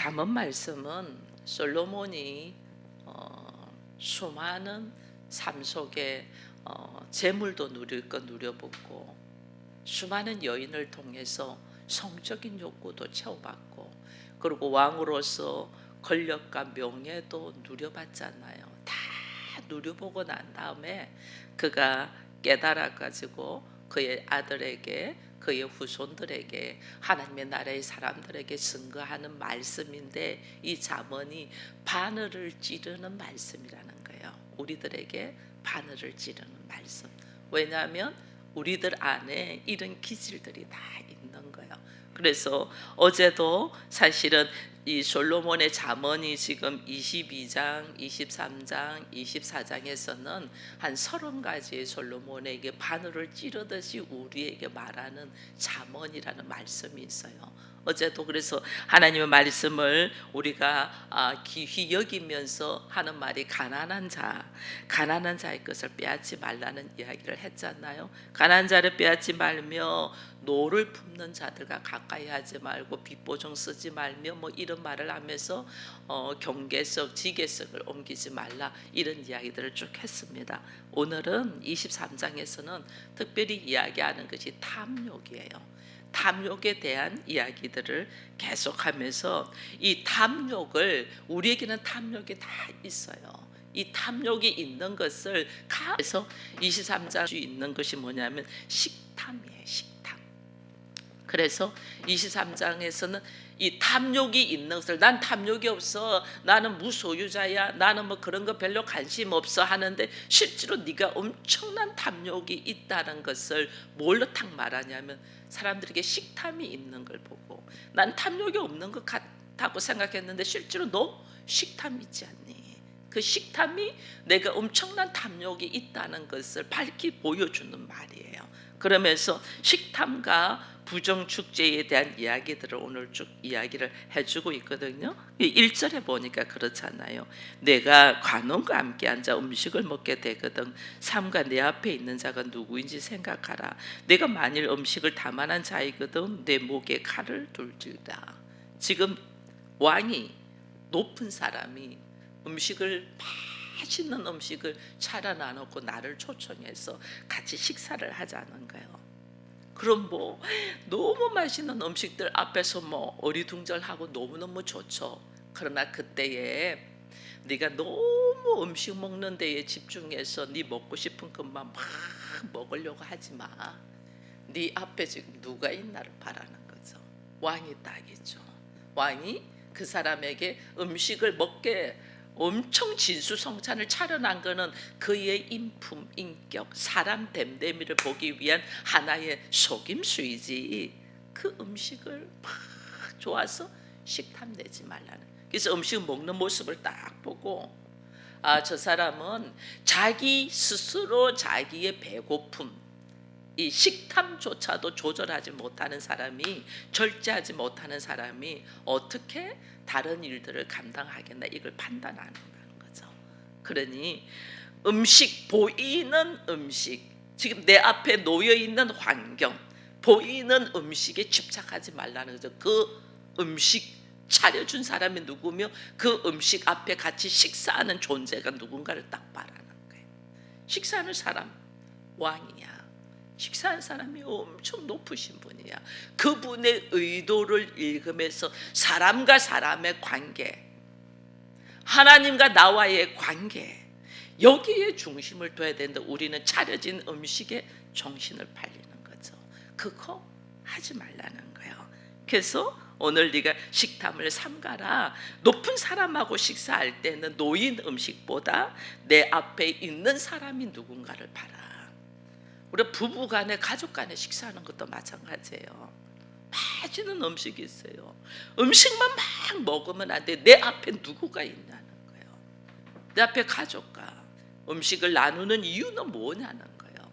잠언 말씀은 솔로몬이 수많은 삶 속에 재물도 누릴 것 누려보고 수많은 여인을 통해서 성적인 욕구도 채워봤고 그리고 왕으로서 권력과 명예도 누려봤잖아요. 다 누려보고 난 다음에 그가 깨달아 가지고 그의 아들에게 그의 후손들에게 하나님의 나라의 사람들에게 증거하는 말씀인데, 이 잠언이 바늘을 찌르는 말씀이라는 거예요. 우리들에게 바늘을 찌르는 말씀. 왜냐하면 우리들 안에 이런 기질들이 다 있는 거예요. 그래서 어제도 사실은 이 솔로몬의 잠언이 지금 22장, 23장, 24장에서는 한 30가지의 솔로몬에게 바늘을 찌르듯이 우리에게 말하는 잠언이라는 말씀이 있어요. 어제도 그래서 하나님의 말씀을 우리가 귀히 여기면서 하는 말이 가난한 자의 것을 빼앗지 말라는 이야기를 했잖아요. 가난한 자를 빼앗지 말며 노를 품는 자들과 가까이 하지 말고 빚보증 쓰지 말며 뭐 이런 말을 하면서 경계석, 지계석을 옮기지 말라, 이런 이야기들을 쭉 했습니다. 오늘은 23장에서는 특별히 이야기하는 것이 탐욕이에요. 탐욕에 대한 이야기들을 계속하면서 이 탐욕을, 우리에게는 탐욕이 다 있어요. 이 탐욕이 있는 것을 그래서 23장 있는 것이 뭐냐면 식탐이에요. 식탐. 그래서 23장에서는 이 탐욕이 있는 것을, 난 탐욕이 없어, 나는 무소유자야, 나는 뭐 그런 거 별로 관심 없어 하는데 실제로 네가 엄청난 탐욕이 있다는 것을 뭘로 딱 말하냐면 사람들에게 식탐이 있는 걸 보고, 난 탐욕이 없는 것 같다고 생각했는데 실제로 너 식탐 있지 않니? 그 식탐이 내가 엄청난 탐욕이 있다는 것을 밝히 보여주는 말이에요. 그러면서 식탐과 부정축제에 대한 이야기들을 오늘 쭉 이야기를 해주고 있거든요. 1절에 보니까 그렇잖아요. 내가 관원과 함께 앉아 음식을 먹게 되거든 삼가 내 앞에 있는 자가 누구인지 생각하라. 내가 만일 음식을 다만한 자이거든 내 목에 칼을 둘지라. 지금 왕이, 높은 사람이 맛있는 음식을 차려놔 놓고 나를 초청해서 같이 식사를 하자는 거예요. 그럼 뭐 너무 맛있는 음식들 앞에서 뭐 어리둥절하고 너무너무 좋죠. 그러나 그때에 네가 너무 음식 먹는 데에 집중해서 네 먹고 싶은 것만 막 먹으려고 하지 마. 네 앞에 지금 누가 있나를 바라는 거죠. 왕이 딱이죠. 왕이 그 사람에게 음식을 먹게 엄청 진수성찬을 차려난 거는 그의 인품, 인격, 사람 됨됨이를 보기 위한 하나의 속임수이지, 그 음식을 막 좋아서 식탐 내지 말라는. 그래서 음식 먹는 모습을 딱 보고 저 사람은 자기 스스로 자기의 배고픔, 이 식탐조차도 조절하지 못하는 사람이, 절제하지 못하는 사람이 어떻게 다른 일들을 감당하겠나, 이걸 판단하는 거죠. 그러니 음식, 보이는 음식, 지금 내 앞에 놓여 있는 환경, 보이는 음식에 집착하지 말라는 거죠. 그 음식 차려준 사람이 누구며 그 음식 앞에 같이 식사하는 존재가 누군가를 딱 바라는 거예요. 식사하는 사람 왕이야. 식사한 사람이 엄청 높으신 분이야. 그분의 의도를 읽으면서 사람과 사람의 관계, 하나님과 나와의 관계, 여기에 중심을 둬야 되는데 우리는 차려진 음식에 정신을 팔리는 거죠. 그거 하지 말라는 거예요. 그래서 오늘 네가 식탐을 삼가라. 높은 사람하고 식사할 때는 노인 음식보다 내 앞에 있는 사람이 누군가를 봐라. 우리 부부간에, 가족간에 식사하는 것도 마찬가지예요. 맛있는 음식이 있어요. 음식만 막 먹으면 안 돼. 내 앞에 누구가 있냐는 거예요. 내 앞에 가족과 음식을 나누는 이유는 뭐냐는 거예요.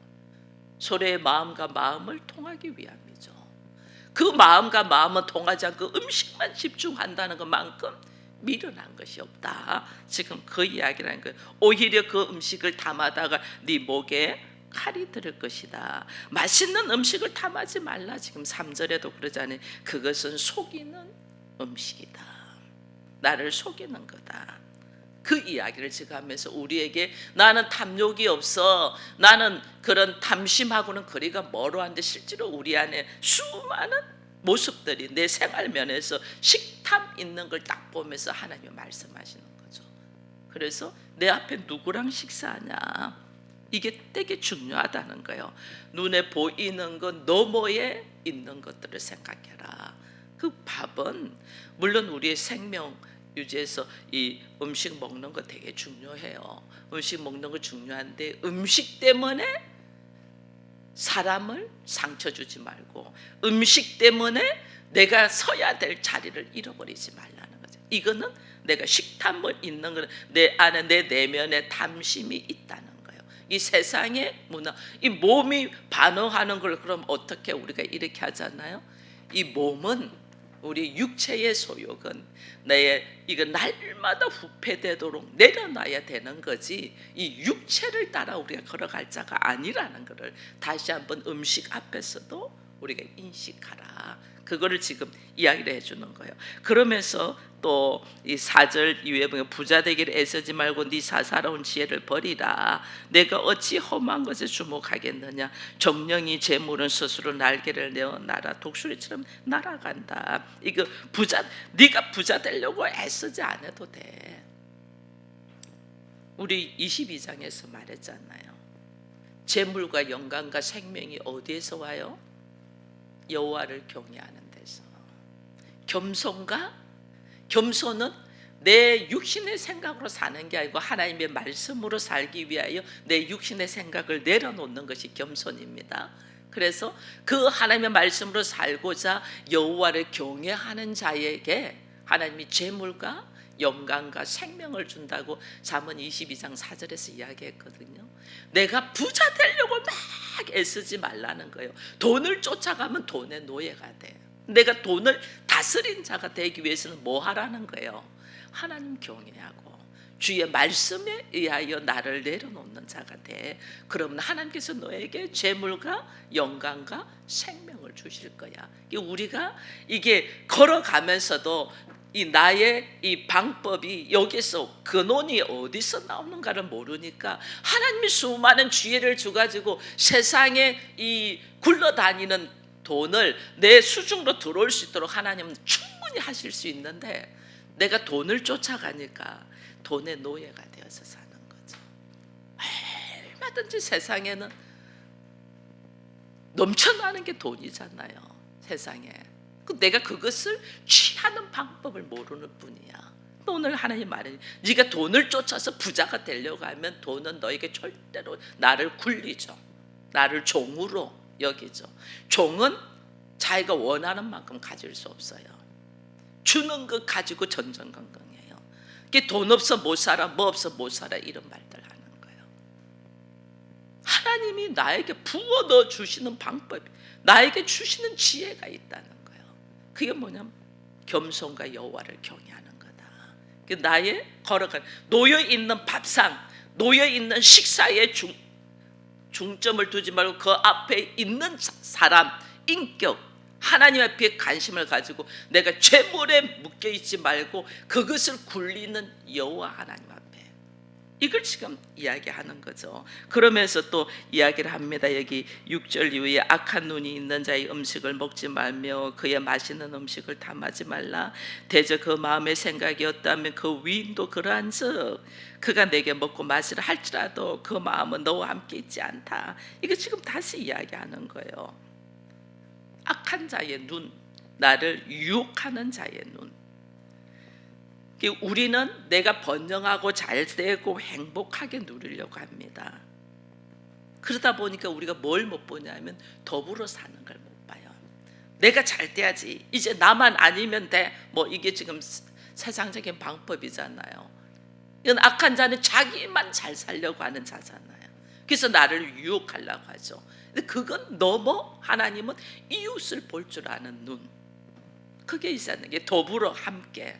서로의 마음과 마음을 통하기 위함이죠. 그 마음과 마음은 통하지 않고 음식만 집중한다는 것만큼 미련한 것이 없다. 지금 그 이야기라는 거예요. 오히려 그 음식을 담아다가 네 목에 칼이 들을 것이다. 맛있는 음식을 탐하지 말라. 지금 3절에도 그러잖아요. 그것은 속이는 음식이다. 나를 속이는 거다. 그 이야기를 지금 하면서 우리에게 나는 탐욕이 없어, 나는 그런 탐심하고는 거리가 멀어한데 실제로 우리 안에 수많은 모습들이 내 생활면에서 식탐 있는 걸 딱 보면서 하나님이 말씀하시는 거죠. 그래서 내 앞에 누구랑 식사하냐, 이게 되게 중요하다는 거예요. 눈에 보이는 것 너머에 있는 것들을 생각해라. 그 밥은 물론 우리의 생명 유지해서 이 음식 먹는 거 되게 중요해요. 음식 먹는 거 중요한데 음식 때문에 사람을 상처 주지 말고 음식 때문에 내가 서야 될 자리를 잃어버리지 말라는 거죠. 이거는 내가 식탐을 있는 거는 내 안에 내 내면에 탐심이 있다는 거예요. 이 세상의 문화, 이 몸이 반응하는 걸 그럼 어떻게 우리가 이렇게 하잖아요. 이 몸은 우리 육체의 소욕은 이거 날마다 후패되도록 내려놔야 되는 거지, 이 육체를 따라 우리가 걸어갈 자가 아니라는 것을 다시 한번 음식 앞에서도 우리가 인식하라. 그거를 지금 이야기를 해주는 거예요. 그러면서 또 이 4절 이후에 보면 부자 되기를 애쓰지 말고 네 사사로운 지혜를 버리라. 내가 어찌 험한 것에 주목하겠느냐. 정령이 재물은 스스로 날개를 내어 날아 독수리처럼 날아간다. 이거 네가 부자 되려고 애쓰지 않아도 돼. 우리 22장에서 말했잖아요. 재물과 영광과 생명이 어디에서 와요? 여호와를 경외하는 데서. 겸손은 내 육신의 생각으로 사는 게 아니고 하나님의 말씀으로 살기 위하여 내 육신의 생각을 내려놓는 것이 겸손입니다. 그래서 그 하나님의 말씀으로 살고자 여호와를 경외하는 자에게 하나님이 재물과 영광과 생명을 준다고 잠언 22장 4절에서 이야기했거든요. 내가 부자 되려고 막 애쓰지 말라는 거예요. 돈을 쫓아가면 돈의 노예가 돼. 내가 돈을 다스린 자가 되기 위해서는 뭐 하라는 거예요? 하나님 경외하고 주의 말씀에 의하여 나를 내려놓는 자가 돼. 그러면 하나님께서 너에게 재물과 영광과 생명을 주실 거야. 우리가 이게 걸어가면서도 이 나의 이 방법이 여기서 근원이 어디서 나오는가를 모르니까 하나님이 수많은 지혜를 주가지고 세상에 이 굴러다니는 돈을 내 수중으로 들어올 수 있도록 하나님은 충분히 하실 수 있는데 내가 돈을 쫓아가니까 돈의 노예가 되어서 사는 거죠. 얼마든지 세상에는 넘쳐나는 게 돈이잖아요. 세상에. 내가 그것을 취하는 방법을 모르는 뿐이야. 오늘 하나님 말해, 네가 돈을 쫓아서 부자가 되려고 하면 돈은 너에게 절대로 나를 굴리죠. 나를 종으로 여기죠. 종은 자기가 원하는 만큼 가질 수 없어요. 주는 것 가지고 전전긍긍해요. 돈 없어 못 살아, 뭐 없어 못 살아, 이런 말들 하는 거예요. 하나님이 나에게 부어 넣어 주시는 방법이, 나에게 주시는 지혜가 있다는 거예요. 그게 뭐냐면 겸손과 여호와를 경외하는 거다. 나의 걸어간 놓여 있는 밥상, 놓여 있는 식사에 중점을 두지 말고 그 앞에 있는 사람, 인격, 하나님 앞에 관심을 가지고 내가 재물에 묶여 있지 말고 그것을 굴리는 여호와 하나님 앞에, 이걸 지금 이야기하는 거죠. 그러면서 또 이야기를 합니다. 여기 6절 이후에 악한 눈이 있는 자의 음식을 먹지 말며 그의 마시는 음식을 탐하지 말라. 대저 그 마음의 생각이었다면 그 위임도 그러한즉 그가 내게 먹고 마시라 할지라도 그 마음은 너와 함께 있지 않다. 이거 지금 다시 이야기하는 거예요. 악한 자의 눈, 나를 유혹하는 자의 눈. 우리는 내가 번영하고 잘되고 행복하게 누리려고 합니다. 그러다 보니까 우리가 뭘 못 보냐면 더불어 사는 걸 못 봐요. 내가 잘 돼야지, 이제 나만 아니면 돼, 뭐 이게 지금 세상적인 방법이잖아요. 이건 악한 자는 자기만 잘 살려고 하는 자잖아요. 그래서 나를 유혹하려고 하죠. 근데 그건 너무 하나님은 이웃을 볼 줄 아는 눈, 그게 있었는 게 더불어 함께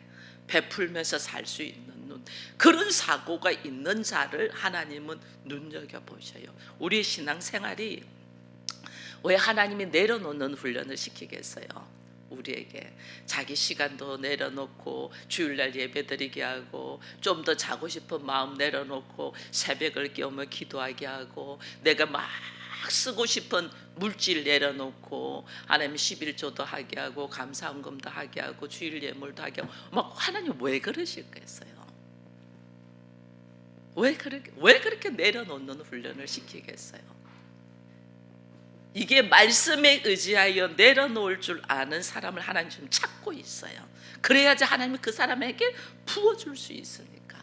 베풀면서 살 수 있는 눈, 그런 사고가 있는 자를 하나님은 눈여겨보셔요. 우리 신앙생활이 왜 하나님이 내려놓는 훈련을 시키겠어요? 우리에게 자기 시간도 내려놓고 주일날 예배드리게 하고 좀 더 자고 싶은 마음 내려놓고 새벽을 깨우며 기도하게 하고 내가 막 쓰고 싶은 물질 내려놓고 하나님 11조도 하게 하고 감사헌금도 하게 하고 주일 예물도 하게 하고 막 하나님 왜 그러실겠어요? 왜 그렇게 내려놓는 훈련을 시키겠어요? 이게 말씀에 의지하여 내려놓을 줄 아는 사람을 하나님 지금 찾고 있어요. 그래야지 하나님이 그 사람에게 부어줄 수 있으니까.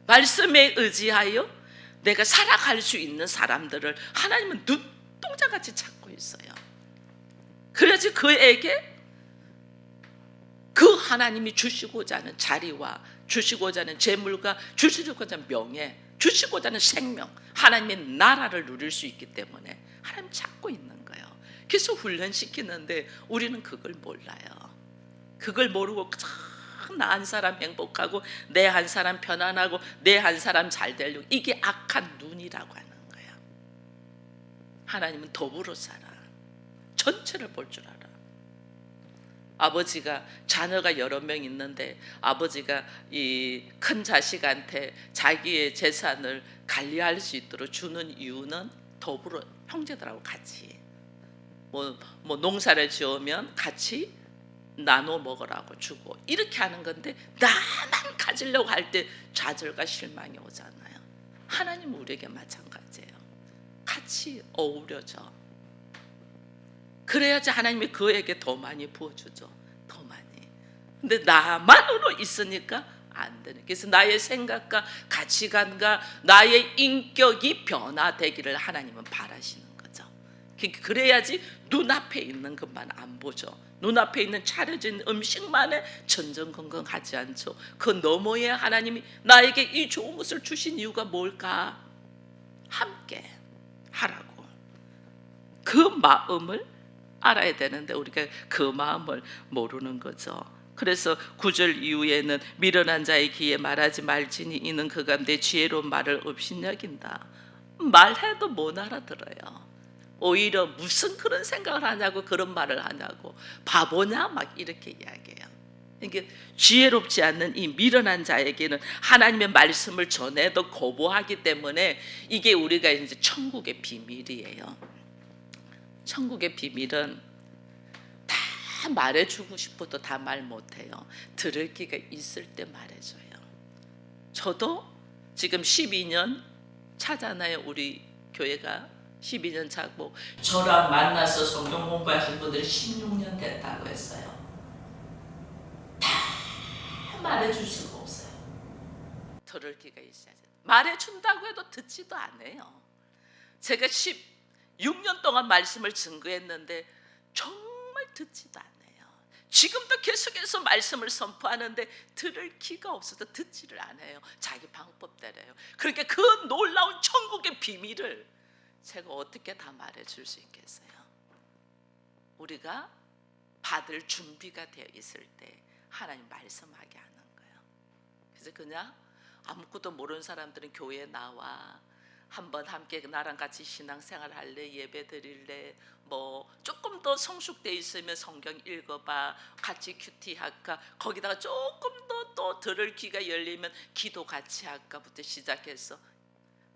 말씀에 의지하여 내가 살아갈 수 있는 사람들을 하나님은 눈동자같이 찾고 있어요. 그래야지 그에게 그 하나님이 주시고자 하는 자리와 주시고자 하는 재물과 주시고자 하는 명예, 주시고자 하는 생명, 하나님의 나라를 누릴 수 있기 때문에 하나님 찾고 있는 거예요. 그래서 훈련시키는데 우리는 그걸 몰라요. 그걸 모르고 나 한 사람 행복하고 내 한 사람 편안하고 내 한 사람 잘 되려고, 이게 악한 눈이라고 하는 거예요. 하나님은 더불어 살아. 전체를 볼 줄 알아. 아버지가 자녀가 여러 명 있는데 아버지가 이 큰 자식한테 자기의 재산을 관리할 수 있도록 주는 이유는 더불어 형제들하고 같이 뭐 농사를 지으면 같이 나눠 먹으라고 주고 이렇게 하는 건데, 나만 가지려고 할 때 좌절과 실망이 오잖아요. 하나님은 우리에게 마찬가지예요. 같이 어우러져. 그래야지 하나님이 그에게 더 많이 부어주죠. 더 많이. 근데 나만으로 있으니까 안 되는. 그래서 나의 생각과 가치관과 나의 인격이 변화되기를 하나님은 바라시는 거죠. 그래야지 눈앞에 있는 것만 안 보죠. 눈앞에 있는 차려진 음식만에 전전긍긍하지 않죠. 그 너머에 하나님이 나에게 이 좋은 것을 주신 이유가 뭘까? 함께 하라고. 그 마음을 알아야 되는데 우리가 그 마음을 모르는 거죠. 그래서 9절 이후에는 미련한 자의 귀에 말하지 말지니 이는 그 가운데 지혜로운 말을 없이 여긴다. 말해도 못 알아들어요. 오히려 무슨 그런 생각을 하냐고, 그런 말을 하냐고, 바보냐 막 이렇게 이야기해요. 이게 지혜롭지 않는 이 미련한 자에게는 하나님의 말씀을 전해도 거부하기 때문에 이게 우리가 이제 천국의 비밀이에요. 천국의 비밀은 다 말해주고 싶어도 다 말 못해요. 들을 기가 있을 때 말해줘요. 저도 지금 12년 차잖아요. 우리 교회가 12년 차고, 저랑 만나서 성경 공부하신 분들이 16년 됐다고 했어요. 다 말해줄 수가 없어요. 들을 기가 있어야지. 말해준다고 해도 듣지도 않아요. 제가 6년 동안 말씀을 증거했는데 정말 듣지도 않아요. 지금도 계속해서 말씀을 선포하는데 들을 기가 없어서 듣지를 않아요. 자기 방법대로요. 그러니까 그 놀라운 천국의 비밀을 제가 어떻게 다 말해줄 수 있겠어요? 우리가 받을 준비가 되어 있을 때 하나님 말씀하게 하는 거예요. 그래서 그냥 아무것도 모르는 사람들은 교회에 나와, 한번 함께 나랑 같이 신앙생활 할래, 예배 드릴래, 뭐 조금 더 성숙돼 있으면 성경 읽어봐, 같이 큐티 할까, 거기다가 조금 더 또 들을 귀가 열리면 기도 같이 할까부터 시작해서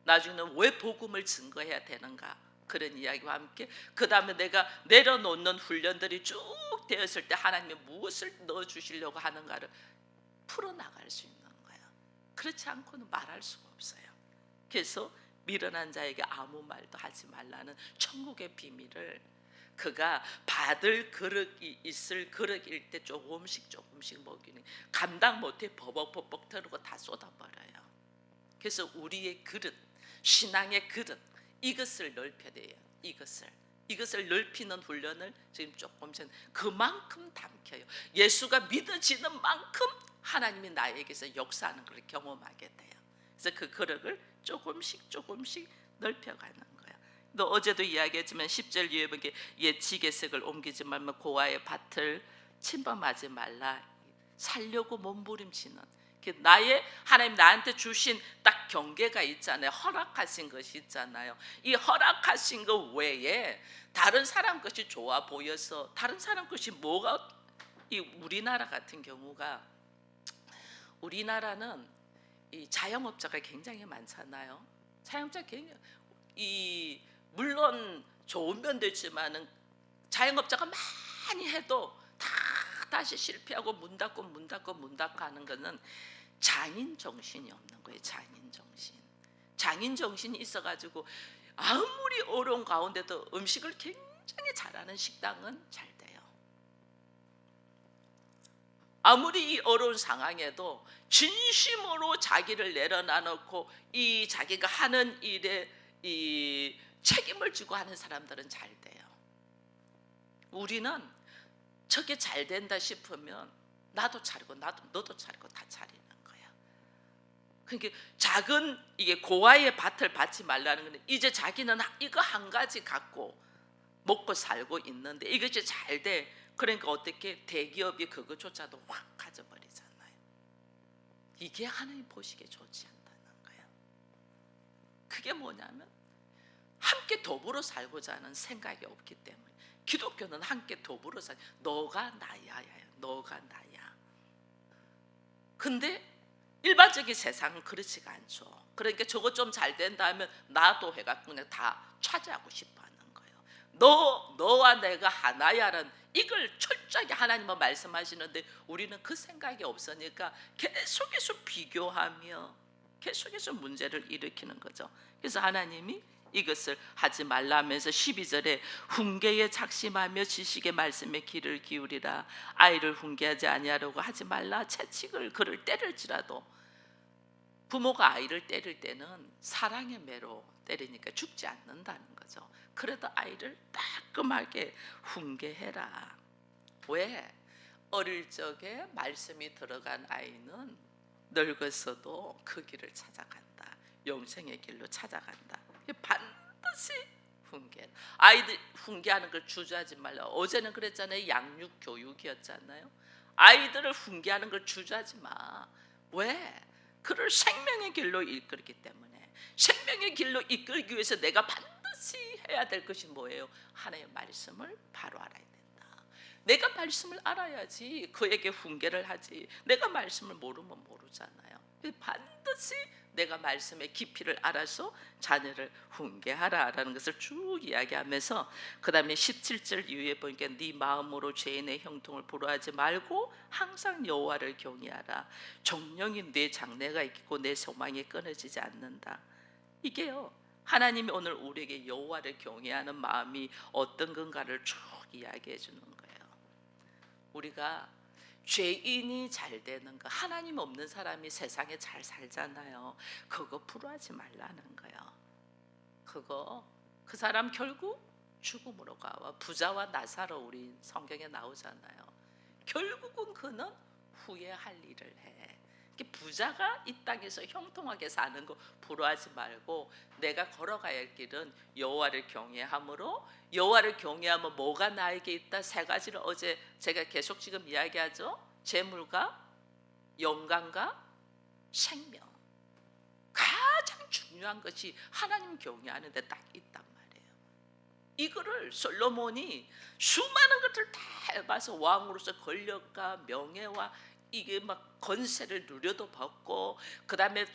나중에는 왜 복음을 증거해야 되는가, 그런 이야기와 함께 그 다음에 내가 내려놓는 훈련들이 쭉 되었을 때 하나님이 무엇을 넣어주시려고 하는가를 풀어나갈 수 있는 거예요. 그렇지 않고는 말할 수가 없어요. 그래서 미련한 자에게 아무 말도 하지 말라는 천국의 비밀을 그가 받을 그릇이 있을 그릇일 때 조금씩 먹이는, 감당 못해 버벅버벅 털고 다 쏟아버려요. 그래서 우리의 그릇, 신앙의 그릇, 이것을 넓혀야 돼요. 이것을 넓히는 훈련을 지금 조금씩 그만큼 담겨요. 예수가 믿어지는 만큼 하나님이 나에게서 역사하는 걸 경험하게 돼요. 그래서 그 그릇을 조금씩 넓혀가는 거예요. 또 어제도 이야기했지만 10절 이후에 보게 옛 지게색을 옮기지 말며 고아의 밭을 침범하지 말라. 살려고 몸부림치는, 나의 하나님 나한테 주신 딱 경계가 있잖아요. 허락하신 것이 있잖아요. 이 허락하신 것 외에 다른 사람 것이 좋아 보여서 다른 사람 것이 뭐가 이 우리나라 같은 경우가 우리나라는 이 자영업자가 굉장히 많잖아요. 자영업자 굉장히 이 물론 좋은 면도 있지만은 자영업자가 많이 해도 다 다시 실패하고 문 닫고 문 닫고 문 닫고 하는 거는 장인 정신이 없는 거예요. 장인 정신. 장인 정신이 있어가지고 아무리 어려운 가운데도 음식을 굉장히 잘하는 식당은 잘 돼요. 아무리 이 어려운 상황에도 진심으로 자기를 내려놔놓고 이 자기가 하는 일에 이 책임을 지고 하는 사람들은 잘 돼요. 우리는 저게 잘 된다 싶으면 나도 차리고 너도 차리고 다 차리는 거야. 그러니까 작은 이게 고아의 밭을 받지 말라는 건데 이제 자기는 이거 한 가지 갖고 먹고 살고 있는데 이것이 잘 돼. 그러니까 어떻게 대기업이 그거조차도 확 가져버리잖아요. 이게 하나님 보시기에 좋지 않다는 거예요. 그게 뭐냐면 함께 더불어 살고자 하는 생각이 없기 때문에 기독교는 함께 더불어 살 너가 나야 너가 나야. 근데 일반적인 세상은 그렇지가 않죠. 그러니까 저거 좀 잘 된다 하면 나도 해갖고 그냥 다 차지하고 싶어 하는 거예요. 너와 내가 하나야라는 이걸 철저하게 하나님은 말씀하시는데 우리는 그 생각이 없으니까 계속해서 비교하며 계속해서 문제를 일으키는 거죠. 그래서 하나님이 이것을 하지 말라면서 12절에 훈계에 작심하며 지식의 말씀에 귀를 기울이라. 아이를 훈계하지 아니하려고 하지 말라. 채찍을 그를 때릴지라도 부모가 아이를 때릴 때는 사랑의 매로 때리니까 죽지 않는다는 거죠. 그래도 아이를 따끔하게 훈계해라. 왜? 어릴 적에 말씀이 들어간 아이는 늙었어도 그 길을 찾아간다. 영생의 길로 찾아간다. 반드시 훈계. 아이들 훈계하는 걸 주저하지 말라. 어제는 그랬잖아요. 양육 교육이었잖아요. 아이들을 훈계하는 걸 주저하지 마. 왜? 그를 생명의 길로 이끌기 때문에. 생명의 길로 이끌기 위해서 내가 반드시 해야 될 것이 뭐예요? 하나님의 말씀을 바로 알아야 된다. 내가 말씀을 알아야지 그에게 훈계를 하지. 내가 말씀을 모르면 모르잖아요. 반드시 내가 말씀의 깊이를 알아서 자녀를 훈계하라라는 것을 쭉 이야기하면서 그 다음에 17절 이후에 보니까 네 마음으로 죄인의 형통을 부러워하지 말고 항상 여호와를 경외하라. 정령이 내 장래가 있고 내 소망이 끊어지지 않는다. 이게요 하나님이 오늘 우리에게 여호와를 경외하는 마음이 어떤 건가를 쭉 이야기해 주는 거예요. 우리가 죄인이 잘 되는 거, 하나님 없는 사람이 세상에 잘 살잖아요. 그거 부러워하지 말라는 거예요. 그거 그 사람 결국 죽음으로 가와. 부자와 나사로 우리 성경에 나오잖아요. 결국은 그는 후회할 일을 해. 부자가 이 땅에서 형통하게 사는 거 부러워하지 말고 내가 걸어가야 할 길은 여호와를 경외함으로. 여호와를 경외하면 뭐가 나에게 있다? 세 가지를 어제 제가 계속 지금 이야기하죠. 재물과 영광과 생명. 가장 중요한 것이 하나님 경외하는 데 딱 있단 말이에요. 이거를 솔로몬이 수많은 것들 다 해봐서 왕으로서 권력과 명예와 이게 막 건세를 누려도 받고 그 다음에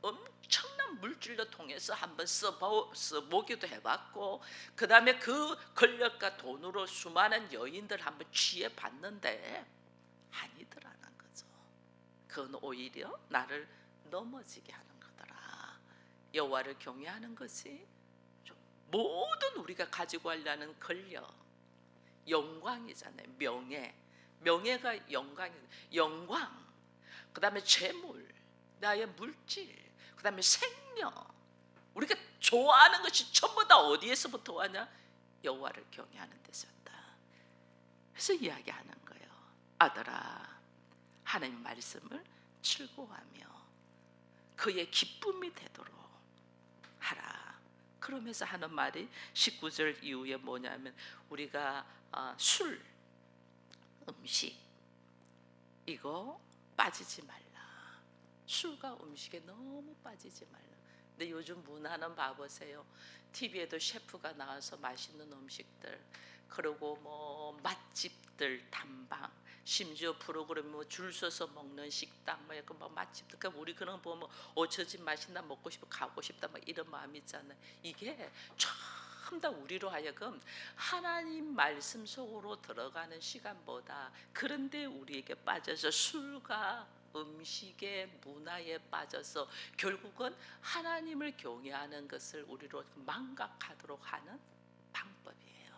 엄청난 물질로 통해서 한번 써보기도 해봤고 그 다음에 그 권력과 돈으로 수많은 여인들 한번 취해봤는데 아니더라는 거죠. 그건 오히려 나를 넘어지게 하는 거더라. 여호와를 경외하는 것이 모든 우리가 가지고 하려는 권력, 영광이잖아요. 명예가 영광, 그 다음에 재물, 나의 물질, 그 다음에 생명. 우리가 좋아하는 것이 전부 다 어디에서부터 왔냐? 여호와를 경외하는 데서다. 그래서 이야기하는 거예요. 아들아, 하나님 말씀을 즐거워하며 그의 기쁨이 되도록 하라. 그러면서 하는 말이 19절 이후에 뭐냐면 우리가 술, 음식 이거 빠지지 말라. 술과 음식에 너무 빠지지 말라. 근데 요즘 문화는 봐보세요. TV에도 셰프가 나와서 맛있는 음식들, 그리고 뭐 맛집들 탐방, 심지어 프로그램 뭐 줄 서서 먹는 식당, 뭐 약간 뭐 맛집들, 그러니까 우리 그런 거 보면 저 집 맛있나 먹고 싶어 가고 싶다 막 이런 마음 있잖아요. 이게 전부 다 우리로 하여금 하나님 말씀 속으로 들어가는 시간보다, 그런데 우리에게 빠져서 술과 음식의 문화에 빠져서 결국은 하나님을 경외하는 것을 우리로 망각하도록 하는 방법이에요.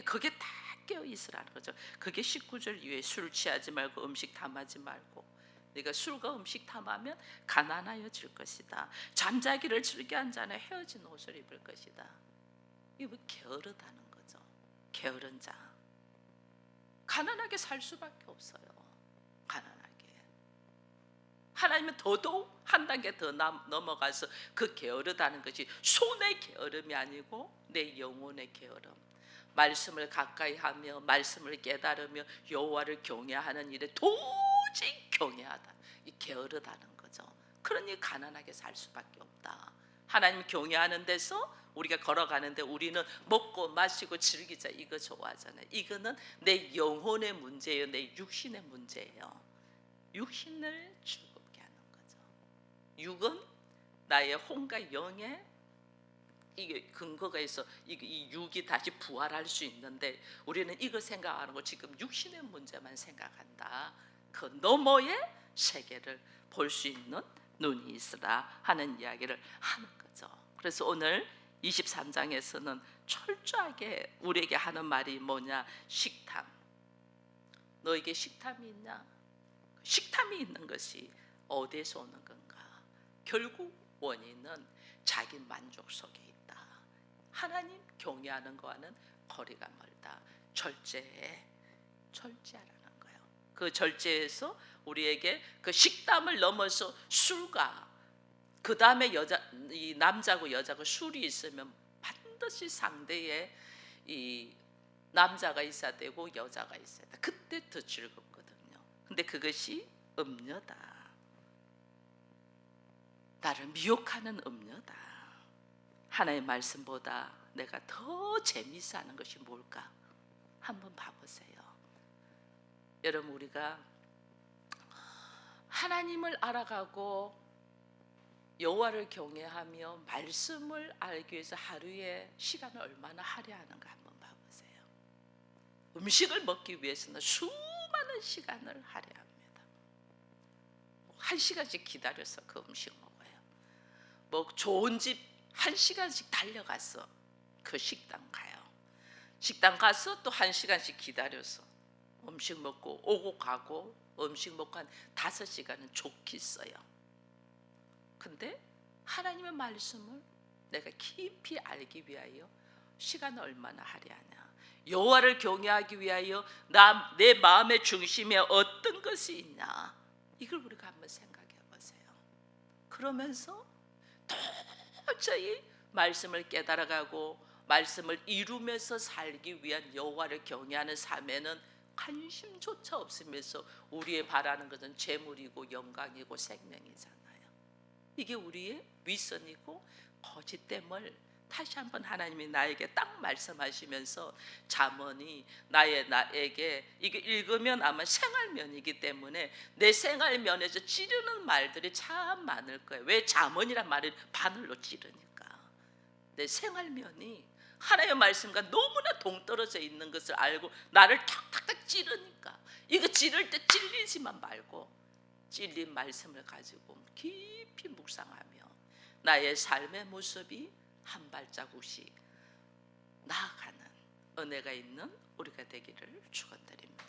그게 다 깨어 있으라는 거죠. 그게 19절 이후에 술 취하지 말고 음식 탐하지 말고, 네가 술과 음식 탐하면 가난하여질 것이다. 잠자기를 즐겨 한 자는 헤어진 옷을 입을 것이다. 이거 게으르다는 거죠. 게으른 자, 가난하게 살 수밖에 없어요. 가난하게. 하나님은 더더욱 한 단계 더 넘어가서 그 게으르다는 것이 손의 게으름이 아니고 내 영혼의 게으름, 말씀을 가까이 하며 말씀을 깨달으며 여호와를 경외하는 일에 도저히 경외하다, 이 게으르다는 거죠. 그러니 가난하게 살 수밖에 없다. 하나님 경외하는 데서 우리가 걸어가는데 우리는 먹고 마시고 즐기자 이거 좋아하잖아요. 이거는 내 영혼의 문제예요. 내 육신의 문제예요. 육신을 즐겁게 하는 거죠. 육은 나의 혼과 영의 이게 근거가 있어. 이 육이 다시 부활할 수 있는데 우리는 이거 생각하는 거 지금 육신의 문제만 생각한다. 그 너머의 세계를 볼 수 있는 눈이 있으라 하는 이야기를 하는 거죠. 그래서 오늘 23장에서는 철저하게 우리에게 하는 말이 뭐냐? 식탐. 너에게 식탐이 있냐? 식탐이 있는 것이 어디에서 오는 건가? 결국 원인은 자기 만족 속에 있다. 하나님 경외하는 거와는 거리가 멀다. 절제하라는 거예요. 그 절제에서 우리에게 그 식탐을 넘어서 술과, 그 다음에 이 남자고 여자고 술이 있으면 반드시 상대에 이 남자가 있어야 되고 여자가 있어야 돼. 그때 더 즐겁거든요. 근데 그것이 음료다. 나를 미혹하는 음료다. 하나님의 말씀보다 내가 더 재미있어 하는 것이 뭘까? 한번 봐보세요. 여러분, 우리가 하나님을 알아가고 여호와를 경외하며 말씀을 알기 위해서 하루에 시간을 얼마나 할애하는가 한번 봐보세요. 음식을 먹기 위해서는 수많은 시간을 할애합니다. 1시간씩 기다려서 그 음식 먹어요. 뭐 좋은 집 1시간씩 달려가서 그 식당 가요. 식당 가서 또 1시간씩 기다려서 음식 먹고 오고 가고, 음식 먹고 한 5시간은 좋게 써요. 근데 하나님의 말씀을 내가 깊이 알기 위하여 시간을 얼마나 할애하냐? 여호와를 경외하기 위하여 내 마음의 중심에 어떤 것이 있냐? 이걸 우리가 한번 생각해 보세요. 그러면서 도저히 말씀을 깨달아가고 말씀을 이루면서 살기 위한 여호와를 경외하는 삶에는 관심조차 없으면서 우리의 바라는 것은 재물이고 영광이고 생명이잖아요. 이게 우리의 윗선이고 거짓됨을 다시 한번 하나님이 나에게 딱 말씀하시면서, 잠언이 나에게 이게 읽으면 아마 생활면이기 때문에 내 생활면에서 찌르는 말들이 참 많을 거예요. 왜 잠언이란 말을 바늘로 찌르니까. 내 생활면이 하나님의 말씀과 너무나 동떨어져 있는 것을 알고 나를 탁탁탁 찌르니까, 이거 찌를 때 찔리지만 말고 찔린 말씀을 가지고 깊이 묵상하며 나의 삶의 모습이 한 발자국씩 나아가는 은혜가 있는 우리가 되기를 축원드립니다.